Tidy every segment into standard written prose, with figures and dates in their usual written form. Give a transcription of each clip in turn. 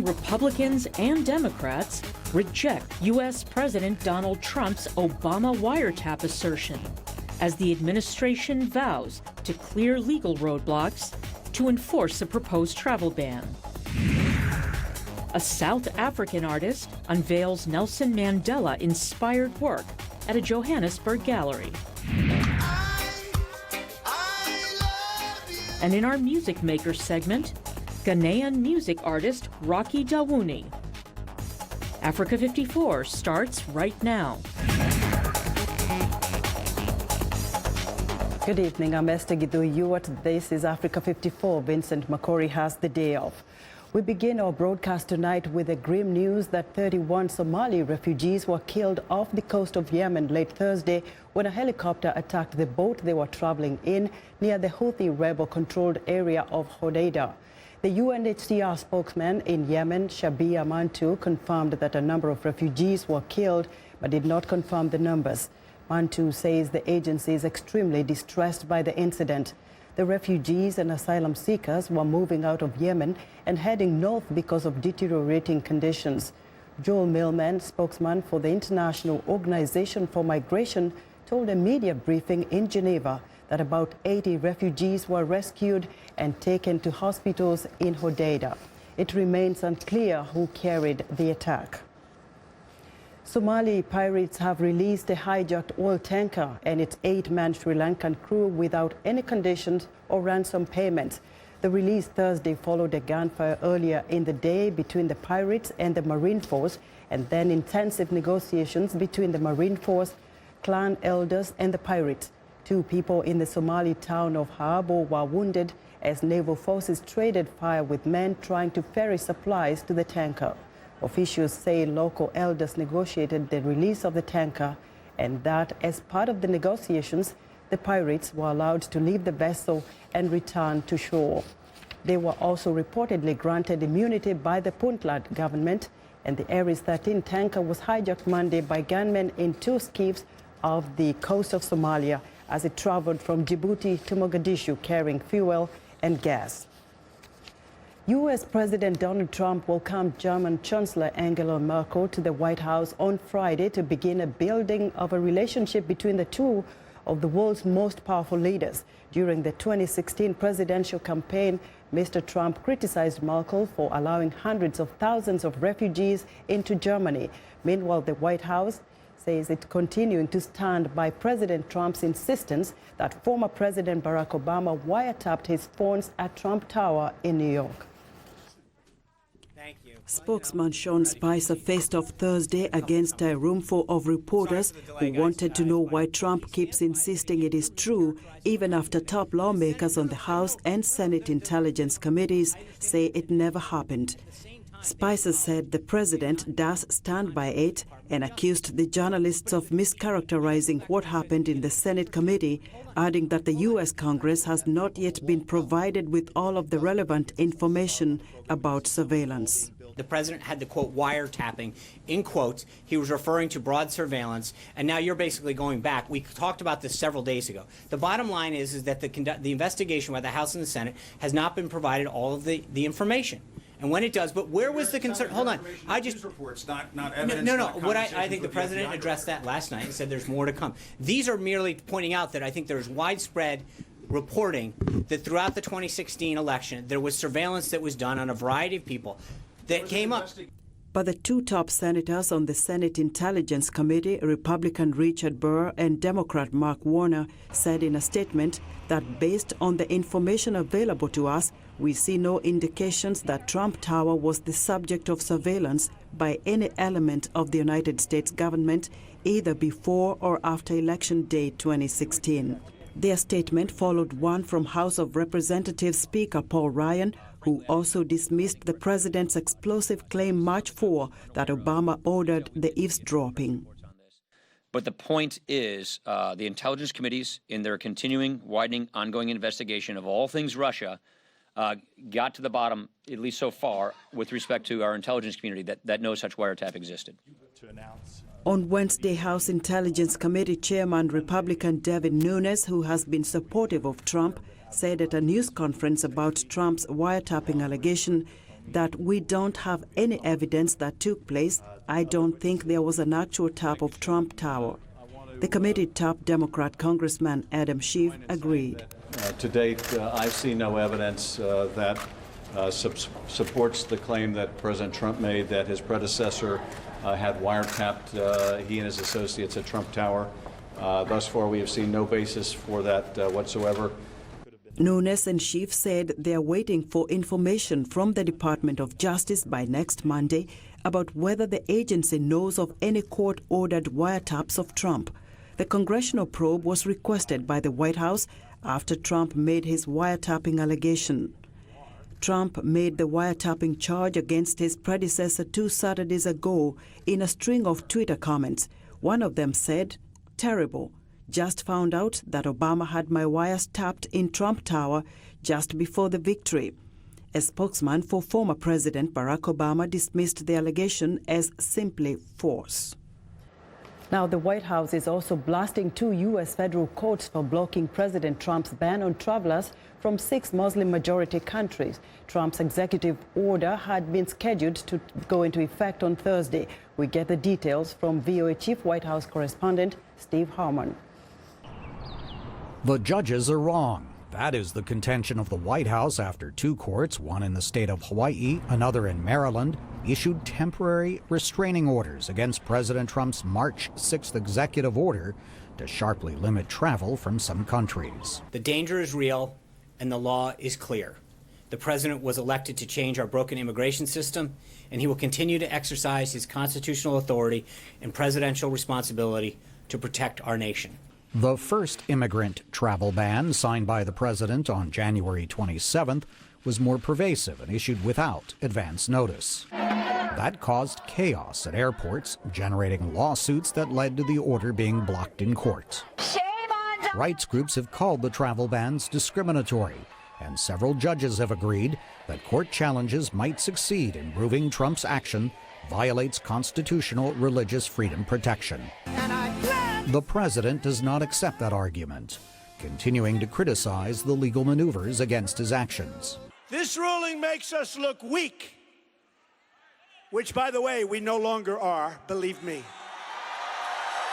morning, Republicans and Democrats reject U.S. President Donald Trump's Obama wiretap assertion as the administration vows to clear legal roadblocks to enforce a proposed travel ban. A South African artist unveils Nelson Mandela-inspired work at a Johannesburg gallery. And in our Music Maker segment, Ghanaian music artist Rocky Dawuni. Africa 54 starts right now. Good evening, I'm Esther Githu-Ewart. This is Africa 54. Vincent Makori has the day off. We begin our broadcast tonight with the grim news that 31 Somali refugees were killed off the coast of Yemen late Thursday when a helicopter attacked the boat they were traveling in near the Houthi rebel-controlled area of Hodeidah. The UNHCR spokesman in Yemen, Shabia Mantu, confirmed that a number of refugees were killed but did not confirm the numbers. Mantu says the agency is extremely distressed by the incident. The refugees and asylum seekers were moving out of Yemen and heading north because of deteriorating conditions. Joel Millman, spokesman for the International Organization for Migration, told a media briefing in Geneva that about 80 refugees were rescued and taken to hospitals in Hodeidah. It remains unclear who carried the attack. Somali pirates have released a hijacked oil tanker and its 8-man Sri Lankan crew without any conditions or ransom payments. The release Thursday followed a gunfire earlier in the day between the pirates and the Marine Force, and then intensive negotiations between the Marine Force, clan elders and the pirates. 2 people in the Somali town of Haabo were wounded as naval forces traded fire with men trying to ferry supplies to the tanker. Officials say local elders negotiated the release of the tanker and that as part of the negotiations, the pirates were allowed to leave the vessel and return to shore. They were also reportedly granted immunity by the Puntland government, and the Ares 13 tanker was hijacked Monday by gunmen in 2 skiffs off the coast of Somalia as it traveled from Djibouti to Mogadishu carrying fuel and gas. U.S. President Donald Trump welcomed German Chancellor Angela Merkel to the White House on Friday to begin a building of a relationship between the two of the world's most powerful leaders. During the 2016 presidential campaign, Mr. Trump criticized Merkel for allowing hundreds of thousands of refugees into Germany. Meanwhile, the White House says it's continuing to stand by President Trump's insistence that former President Barack Obama wiretapped his phones at Trump Tower in New York. Spokesman Sean Spicer faced off Thursday against a roomful of reporters who wanted to know why Trump keeps insisting it is true, even after top lawmakers on the House and Senate Intelligence Committees say it never happened. Spicer said the president does stand by it and accused the journalists of mischaracterizing what happened in the Senate committee, adding that the U.S. Congress has not yet been provided with all of the relevant information about surveillance. The president had the, quote, wiretapping, in quotes. He was referring to broad surveillance, and now you're basically going back. We talked about this several days ago. The bottom line is that the investigation by the House and the Senate has not been provided all of the information. And when it does, but where was the concern? Hold on. I just reports, not evidence. No. What I think the president addressed that last night and said there's more to come. These are merely pointing out that I think there's widespread reporting that throughout the 2016 election there was surveillance that was done on a variety of people that came up. But the 2 top senators on the Senate Intelligence Committee, Republican Richard Burr and Democrat Mark Warner, said in a statement that based on the information available to us, we see no indications that Trump Tower was the subject of surveillance by any element of the United States government, either before or after Election Day 2016. Their statement followed one from House of Representatives Speaker Paul Ryan, who also dismissed the president's explosive claim March 4 that Obama ordered the eavesdropping. But the point is the intelligence committees, in their continuing, widening, ongoing investigation of all things Russia, got to the bottom, at least so far, with respect to our intelligence community, that no such wiretap existed. On Wednesday, House Intelligence Committee Chairman Republican Devin Nunes, who has been supportive of Trump, said at a news conference about Trump's wiretapping allegation that we don't have any evidence that took place. I don't think there was an actual tap of Trump Tower. The committee top Democrat Congressman Adam Schiff agreed. To date, I've seen no evidence that supports the claim that President Trump made that his predecessor had wiretapped he and his associates at Trump Tower. Thus far, we have seen no basis for that whatsoever. Nunes and Schiff said they're waiting for information from the Department of Justice by next Monday about whether the agency knows of any court-ordered wiretaps of Trump. The congressional probe was requested by the White House after Trump made his wiretapping allegation. Trump made the wiretapping charge against his predecessor 2 Saturdays ago in a string of Twitter comments. One of them said, "Terrible. Just found out that Obama had my wires tapped in Trump Tower just before the victory." A spokesman for former President Barack Obama dismissed the allegation as simply false. Now, the White House is also blasting 2 U.S. federal courts for blocking President Trump's ban on travelers from 6 Muslim-majority countries. Trump's executive order had been scheduled to go into effect on Thursday. We get the details from VOA Chief White House correspondent Steve Harmon. The judges are wrong. That is the contention of the White House after 2 courts, one in the state of Hawaii, another in Maryland, issued temporary restraining orders against President Trump's March 6th executive order to sharply limit travel from some countries. The danger is real and the law is clear. The president was elected to change our broken immigration system, and he will continue to exercise his constitutional authority and presidential responsibility to protect our nation. The first immigrant travel ban, signed by the president on January 27th, was more pervasive and issued without advance notice. That caused chaos at airports, generating lawsuits that led to the order being blocked in court. Rights groups have called the travel bans discriminatory, and several judges have agreed that court challenges might succeed in proving Trump's action violates constitutional religious freedom protection. The president does not accept that argument, continuing to criticize the legal maneuvers against his actions. This ruling makes us look weak, which, by the way, we no longer are, believe me.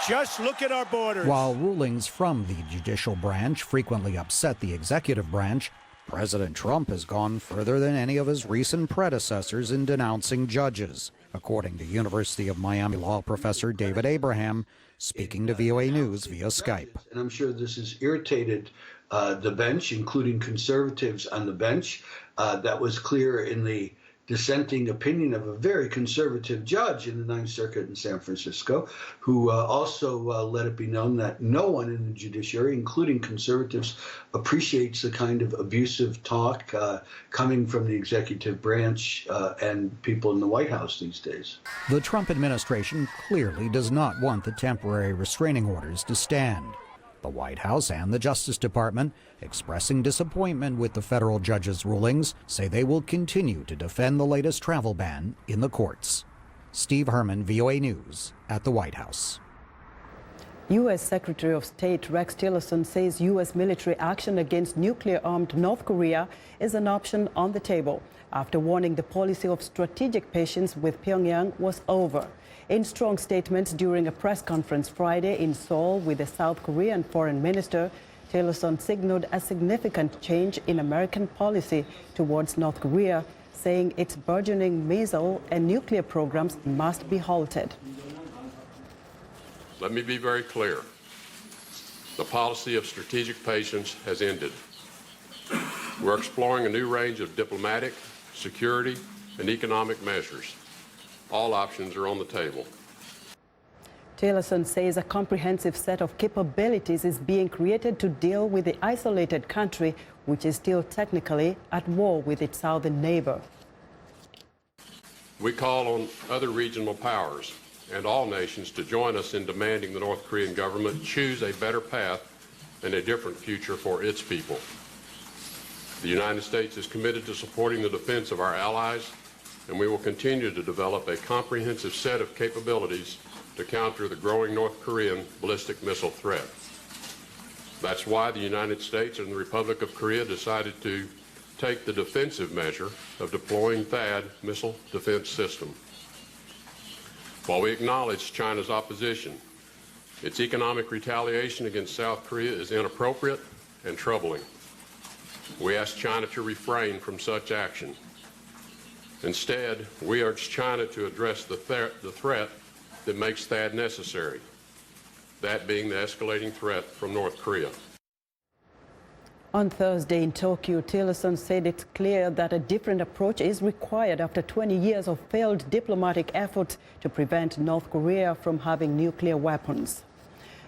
Just look at our borders. While rulings from the judicial branch frequently upset the executive branch, President Trump has gone further than any of his recent predecessors in denouncing judges, according to University of Miami law professor David Abraham, speaking to VOA News via Skype. And I'm sure this has irritated the bench, including conservatives on the bench. That was clear in the dissenting opinion of a very conservative judge in the Ninth Circuit in San Francisco, who also let it be known that no one in the judiciary, including conservatives, appreciates the kind of abusive talk coming from the executive branch and people in the White House these days. The Trump administration clearly does not want the temporary restraining orders to stand. The White House and the Justice Department, expressing disappointment with the federal judges' rulings, say they will continue to defend the latest travel ban in the courts. Steve Herman, VOA News, at the White House. U.S. Secretary of State Rex Tillerson says U.S. military action against nuclear-armed North Korea is an option on the table, after warning the policy of strategic patience with Pyongyang was over. In strong statements during a press conference Friday in Seoul with the South Korean foreign minister, Tillerson signaled a significant change in American policy towards North Korea, saying its burgeoning missile and nuclear programs must be halted. Let me be very clear. The policy of strategic patience has ended. We're exploring a new range of diplomatic, security, and economic measures. All options are on the table. Tillerson says a comprehensive set of capabilities is being created to deal with the isolated country, which is still technically at war with its southern neighbor. We call on other regional powers and all nations to join us in demanding the North Korean government choose a better path and a different future for its people. The United States is committed to supporting the defense of our allies, and we will continue to develop a comprehensive set of capabilities to counter the growing North Korean ballistic missile threat. That's why the United States and the Republic of Korea decided to take the defensive measure of deploying THAAD missile defense system. While we acknowledge China's opposition, its economic retaliation against South Korea is inappropriate and troubling. We ask China to refrain from such action. Instead, we urge China to address the threat that makes THAAD necessary, that being the escalating threat from North Korea. On Thursday in Tokyo, Tillerson said it's clear that a different approach is required after 20 years of failed diplomatic efforts to prevent North Korea from having nuclear weapons.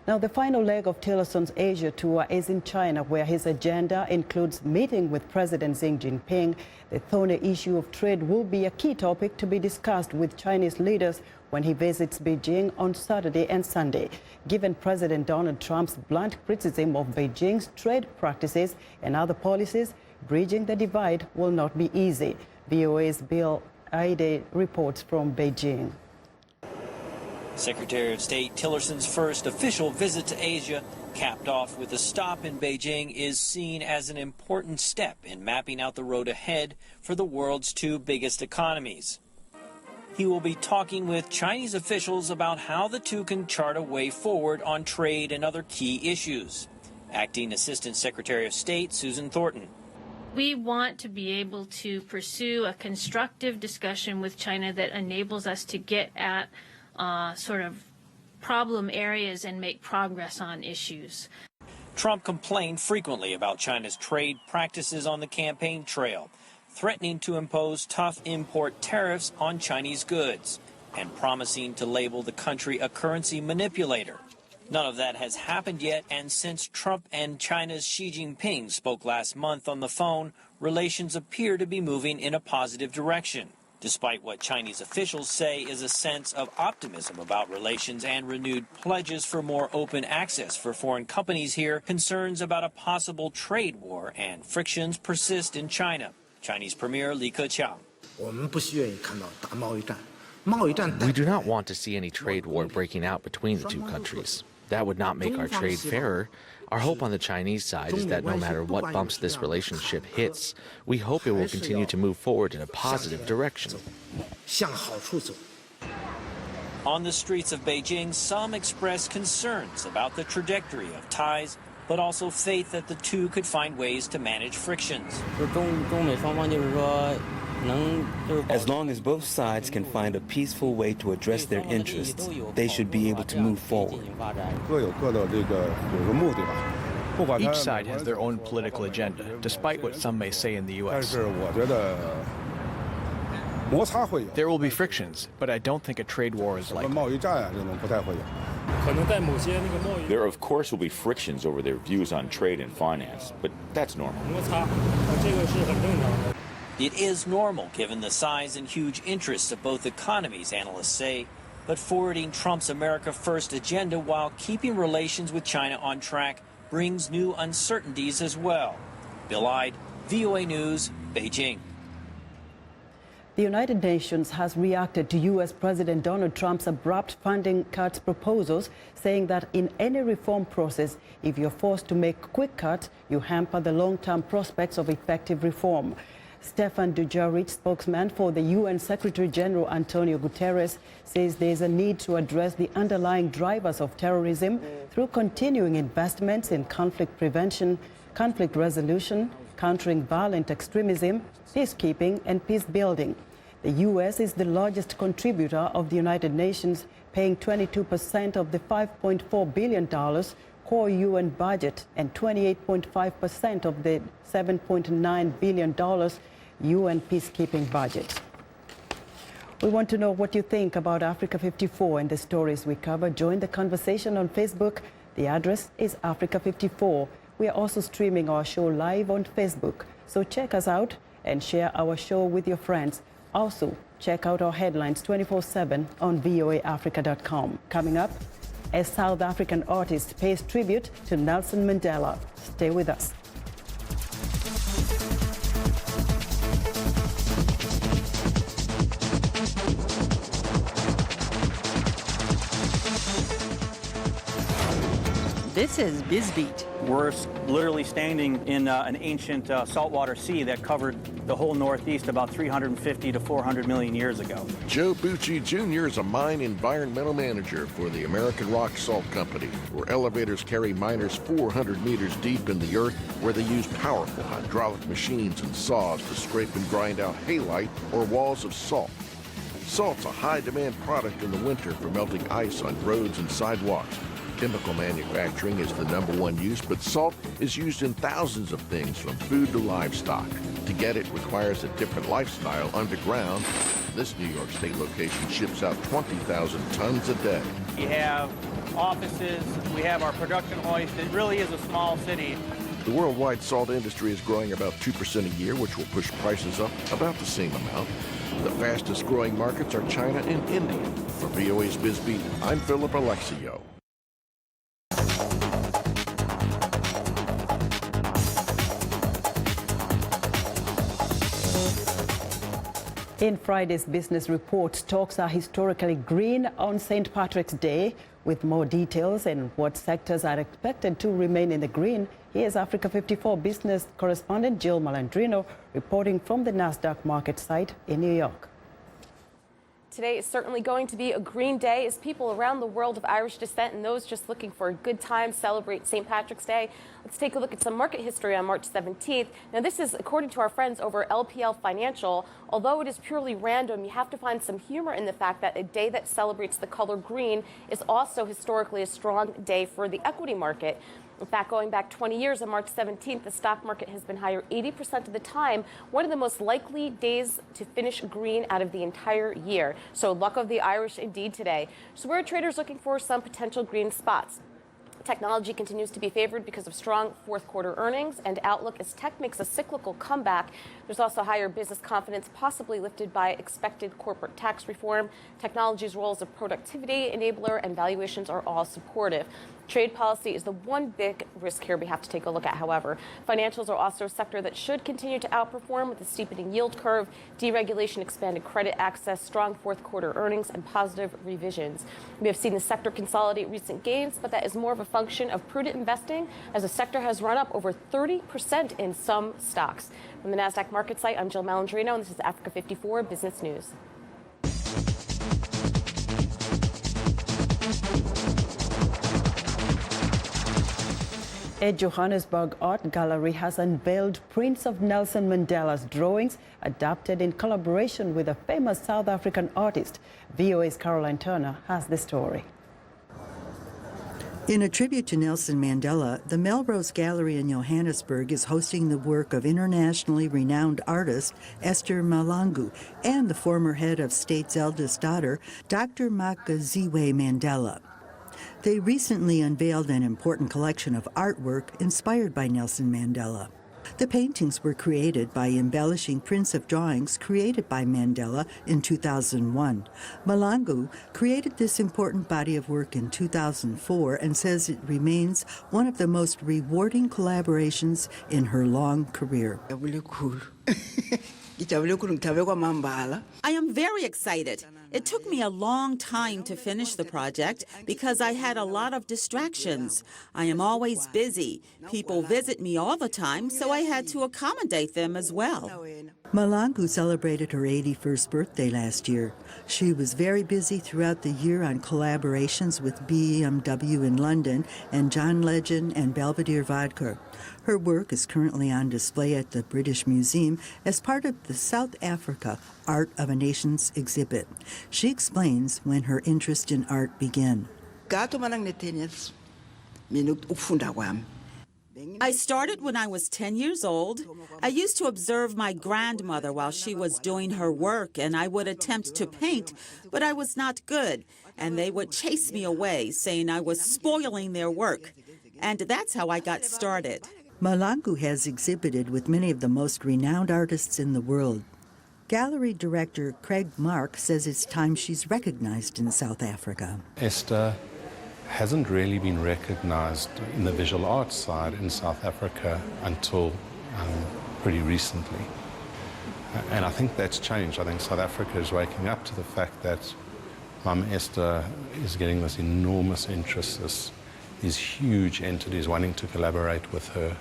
Now, the final leg of Tillerson's Asia tour is in China, where his agenda includes meeting with President Xi Jinping. The thorny issue of trade will be a key topic to be discussed with Chinese leaders when he visits Beijing on Saturday and Sunday. Given President Donald Trump's blunt criticism of Beijing's trade practices and other policies, bridging the divide will not be easy. VOA's Bill Aide reports from Beijing. Secretary of State Tillerson's first official visit to Asia, capped off with a stop in Beijing, is seen as an important step in mapping out the road ahead for the world's two biggest economies. He will be talking with Chinese officials about how the two can chart a way forward on trade and other key issues. Acting Assistant Secretary of State Susan Thornton. We want to be able to pursue a constructive discussion with China that enables us to get at sort of problem areas and make progress on issues. Trump complained frequently about China's trade practices on the campaign trail, threatening to impose tough import tariffs on Chinese goods and promising to label the country a currency manipulator. None of that has happened yet, and since Trump and China's Xi Jinping spoke last month on the phone, relations appear to be moving in a positive direction, despite what Chinese officials say is a sense of optimism about relations and renewed pledges for more open access for foreign companies here. Concerns about a possible trade war and frictions persist in China. Chinese Premier Li Keqiang. We do not want to see any trade war breaking out between the two countries. That would not make our trade fairer. Our hope on the Chinese side is that no matter what bumps this relationship hits, we hope it will continue to move forward in a positive direction. On the streets of Beijing, some express concerns about the trajectory of ties, but also faith that the two could find ways to manage frictions. As long as both sides can find a peaceful way to address their interests, they should be able to move forward. Each side has their own political agenda, despite what some may say in the U.S. There will be frictions, but I don't think a trade war is likely. There, of course, will be frictions over their views on trade and finance, but that's normal. It is normal given the size and huge interests of both economies, analysts say, but forwarding Trump's America First agenda while keeping relations with China on track brings new uncertainties as well. Bill Ide, VOA News, Beijing. The United Nations has reacted to U.S. President Donald Trump's abrupt funding cuts proposals, saying that in any reform process, if you're forced to make quick cuts, you hamper the long-term prospects of effective reform. Stefan Dujarric, spokesman for the UN Secretary-General Antonio Guterres, says there is a need to address the underlying drivers of terrorism through continuing investments in conflict prevention, conflict resolution, countering violent extremism, peacekeeping and peace building. The U.S. is the largest contributor of the United Nations, paying 22% of the $5.4 billion core UN budget and 28.5% of the $7.9 billion UN peacekeeping budget. We want to know what you think about Africa 54 and the stories we cover. Join the conversation on Facebook. The address is Africa 54. We are also streaming our show live on Facebook. So check us out and share our show with your friends. Also, check out our headlines 24/7 on voaafrica.com. Coming up, a South African artist pays tribute to Nelson Mandela. Stay with us. This is BizBeat. We're literally standing in an ancient saltwater sea that covered the whole Northeast about 350 to 400 million years ago. Joe Bucci Jr. is a mine environmental manager for the American Rock Salt Company, where elevators carry miners 400 meters deep in the earth, where they use powerful hydraulic machines and saws to scrape and grind out halite or walls of salt. Salt's a high-demand product in the winter for melting ice on roads and sidewalks. Chemical manufacturing is the #1 use, but salt is used in thousands of things from food to livestock. To get it requires a different lifestyle underground. This New York State location ships out 20,000 tons a day. We have offices, we have our production hoist. It really is a small city. The worldwide salt industry is growing about 2% a year, which will push prices up about the same amount. The fastest growing markets are China and India. For VOA's BizBeat, I'm Philip Alexio. In Friday's business report, stocks are historically green on St. Patrick's Day. With more details and what sectors are expected to remain in the green, here's Africa 54 business correspondent Jill Malandrino reporting from the NASDAQ market site in New York. Today is certainly going to be a green day as people around the world of Irish descent and those just looking for a good time celebrate St. Patrick's Day. Let's take a look at some market history on March 17th. Now, this is according to our friends over LPL Financial. Although it is purely random, you have to find some humor in the fact that a day that celebrates the color green is also historically a strong day for the equity market. In fact, going back 20 years on March 17th, the stock market has been higher 80% of the time, one of the most likely days to finish green out of the entire year. So luck of the Irish indeed today. So where are traders looking for some potential green spots? Technology continues to be favored because of strong fourth quarter earnings and outlook as tech makes a cyclical comeback. There's also higher business confidence, possibly lifted by expected corporate tax reform. Technology's role as a productivity enabler and valuations are all supportive. Trade policy is the one big risk here we have to take a look at, however. Financials are also a sector that should continue to outperform with a steepening yield curve, deregulation, expanded credit access, strong fourth quarter earnings, and positive revisions. We have seen the sector consolidate recent gains, but that is more of a function of prudent investing as the sector has run up over 30% in some stocks. From the NASDAQ market site, I'm Jill Malandrino, and this is Africa 54 Business News. A Johannesburg art gallery has unveiled prints of Nelson Mandela's drawings, adapted in collaboration with a famous South African artist. VOA's Caroline Turner has the story. In a tribute to Nelson Mandela, the Melrose Gallery in Johannesburg is hosting the work of internationally renowned artist Esther Malangu and the former head of state's eldest daughter, Dr. Makaziwe Mandela. They recently unveiled an important collection of artwork inspired by Nelson Mandela. The paintings were created by embellishing prints of drawings created by Mandela in 2001. Malangu created this important body of work in 2004 and says it remains one of the most rewarding collaborations in her long career. I am very excited. It took me a long time to finish the project because I had a lot of distractions. I am always busy. People visit me all the time, so I had to accommodate them as well. Malangu celebrated her 81st birthday last year. She was very busy throughout the year on collaborations with BMW in London and John Legend and Belvedere Vodka. Her work is currently on display at the British Museum as part of the South Africa Art of a Nations exhibit. She explains when her interest in art began. I started when I was 10 years old. I used to observe my grandmother while she was doing her work, and I would attempt to paint, but I was not good, and they would chase me away, saying I was spoiling their work. And that's how I got started. Malangu has exhibited with many of the most renowned artists in the world. Gallery director Craig Mark says it's time she's recognized in South Africa. Esther hasn't really been recognized in the visual arts side in South Africa until pretty recently. And I think that's changed. I think South Africa is waking up to the fact that Mama Esther is getting this enormous interest, this these huge entities wanting to collaborate with her.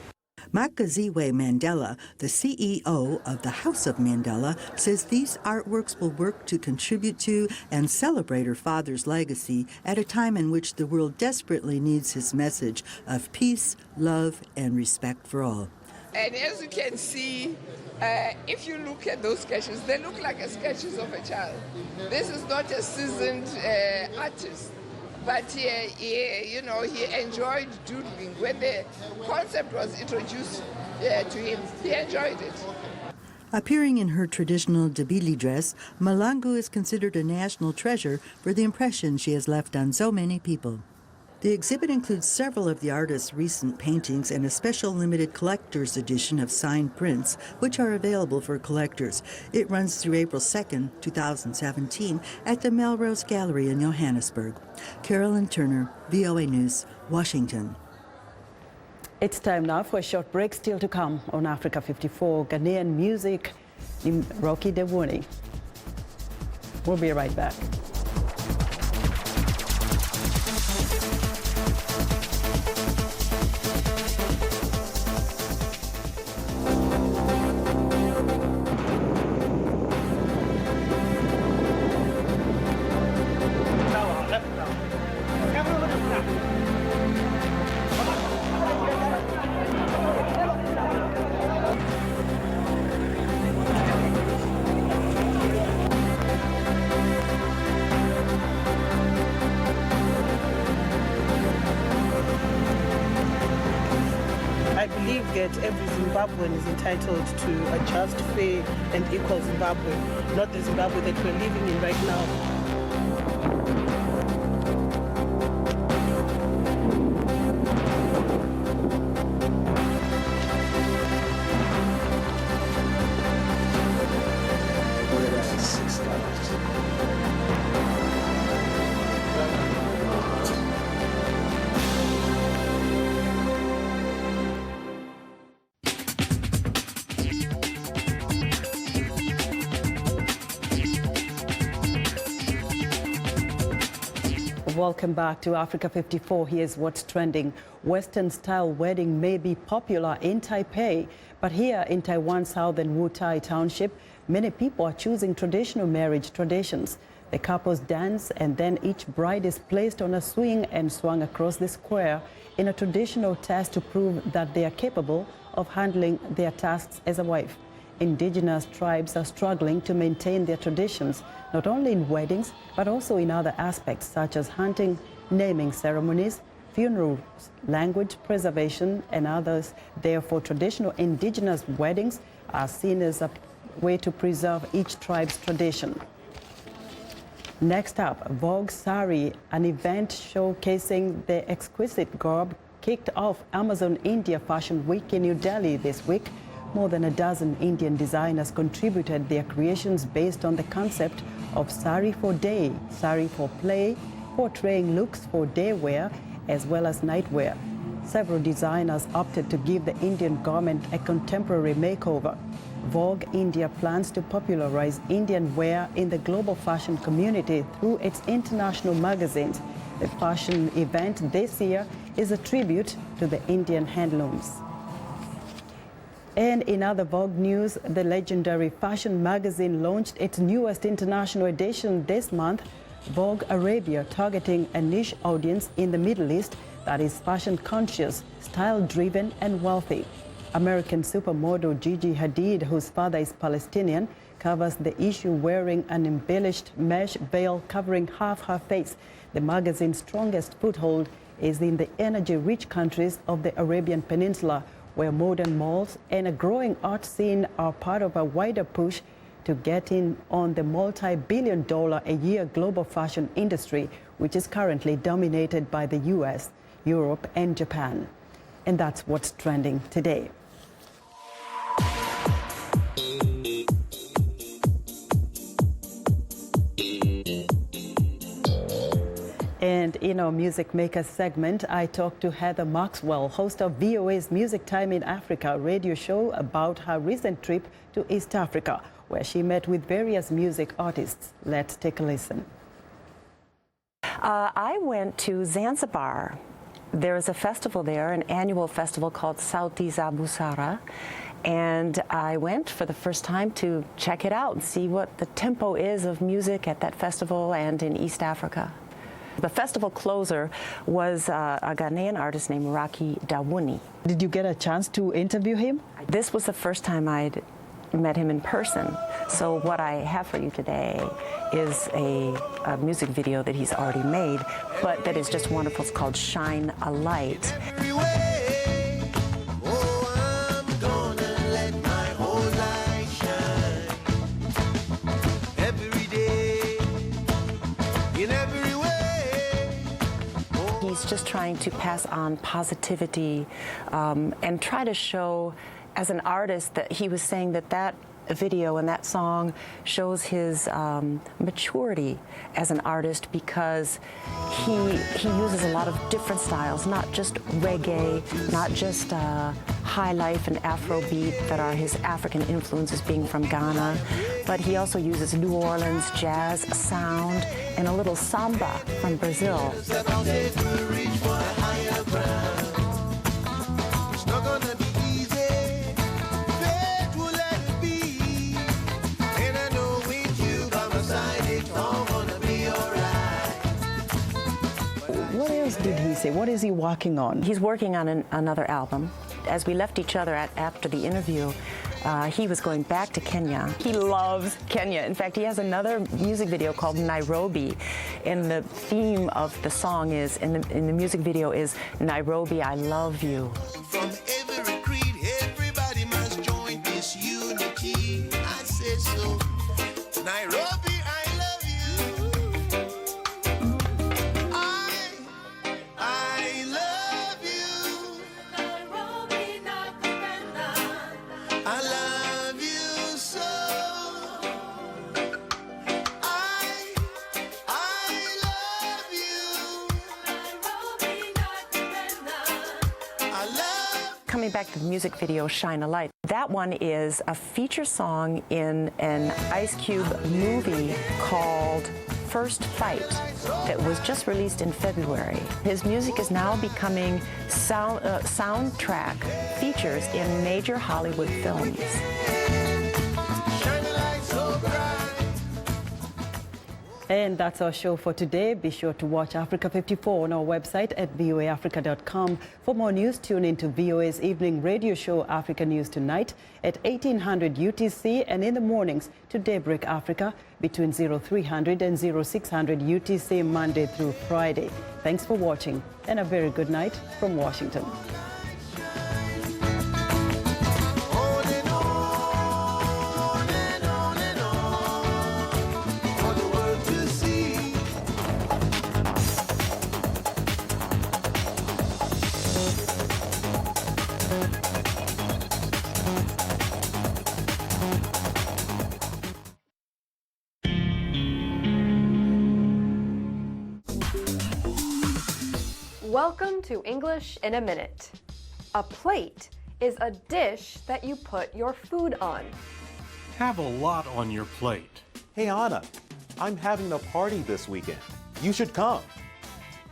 Makaziwe Mandela, the CEO of the House of Mandela, says these artworks will work to contribute to and celebrate her father's legacy at a time in which the world desperately needs his message of peace, love, and respect for all. And as you can see, if you look at those sketches, they look like sketches of a child. This is not a seasoned artist. But he enjoyed doodling. When the concept was introduced to him, he enjoyed it. Appearing in her traditional Dabili dress, Malangu is considered a national treasure for the impression she has left on so many people. The exhibit includes several of the artist's recent paintings and a special limited collector's edition of signed prints, which are available for collectors. It runs through April 2nd, 2017, at the Melrose Gallery in Johannesburg. Carolyn Turner, VOA News, Washington. It's time now for a short break. Still to come on Africa 54, Ghanaian music, Rocky Dewuni. We'll be right back. Every Zimbabwean is entitled to a just, fair and equal Zimbabwe, not the Zimbabwe that we're living in right now. Welcome back to Africa 54. Here's what's trending. Western-style wedding may be popular in Taipei, but here in Taiwan's southern Wutai township, many people are choosing traditional marriage traditions. The couples dance and then each bride is placed on a swing and swung across the square in a traditional test to prove that they are capable of handling their tasks as a wife. Indigenous tribes are struggling to maintain their traditions, not only in weddings, but also in other aspects such as hunting, naming ceremonies, funerals, language preservation, and others. Therefore, traditional indigenous weddings are seen as a way to preserve each tribe's tradition. Next up, Vogue Sari, an event showcasing the exquisite garb, kicked off Amazon India Fashion Week in New Delhi this week. More than a dozen Indian designers contributed their creations based on the concept of sari for day, sari for play, portraying looks for day wear as well as night wear. Several designers opted to give the Indian garment a contemporary makeover. Vogue India plans to popularize Indian wear in the global fashion community through its international magazines. The fashion event this year is a tribute to the Indian handlooms. And in other Vogue news, the legendary fashion magazine launched its newest international edition this month, Vogue Arabia, targeting a niche audience in the Middle East that is fashion conscious, style-driven, and wealthy. American supermodel Gigi Hadid, whose father is Palestinian, covers the issue wearing an embellished mesh veil covering half her face. The magazine's strongest foothold is in the energy-rich countries of the Arabian Peninsula, where modern malls and a growing art scene are part of a wider push to get in on the multi-billion-dollar-a-year global fashion industry, which is currently dominated by the US, Europe, and Japan. And that's what's trending today. And in our Music Makers segment, I talked to Heather Maxwell, host of VOA's Music Time in Africa radio show, about her recent trip to East Africa, where she met with various music artists. Let's take a listen. I went to Zanzibar There is a festival there, an annual festival called Sauti za Busara, and I went for the first time to check it out and see what the tempo is of music at that festival and in East Africa. The festival closer was a Ghanaian artist named Raki Dawuni. Did you get a chance to interview him? This was the first time I'd met him in person. So what I have for you today is a music video that he's already made, but that is just wonderful. It's called Shine a Light. He's just trying to pass on positivity and try to show, as an artist, that he was saying that video and that song shows his maturity as an artist, because he uses a lot of different styles, not just reggae, not just high life and Afrobeat that are his African influences being from Ghana, but he also uses New Orleans jazz sound and a little samba from Brazil. What else did he say? What is he working on? He's working on another album. As we left each other after the interview, he was going back to Kenya. He loves Kenya. In fact, he has another music video called Nairobi, and the theme of the song is, in the music video is, Nairobi, I love you. From every creed, everybody must join this unity. I said so. Nairobi, I love you. I love you. Nairobi, nakupenda. I love you so. I love you. Nairobi, nakupenda. I love. Coming back to the music video, Shine a Light. That one is a feature song in an Ice Cube movie called First Fight that was just released in February. His music is now becoming soundtrack features in major Hollywood films. And that's our show for today. Be sure to watch Africa 54 on our website at voaafrica.com. For more news, tune into VOA's evening radio show, Africa News Tonight, at 1800 UTC, and in the mornings to Daybreak Africa between 0300 and 0600 UTC, Monday through Friday. Thanks for watching, and a very good night from Washington. Welcome to English in a Minute. A plate is a dish that you put your food on. Have a lot on your plate. Hey Anna, I'm having a party this weekend. You should come.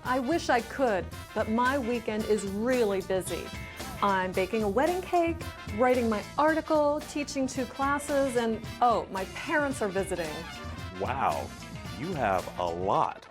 I wish I could, but my weekend is really busy. I'm baking a wedding cake, writing my article, teaching 2 classes, and oh, my parents are visiting. Wow, you have a lot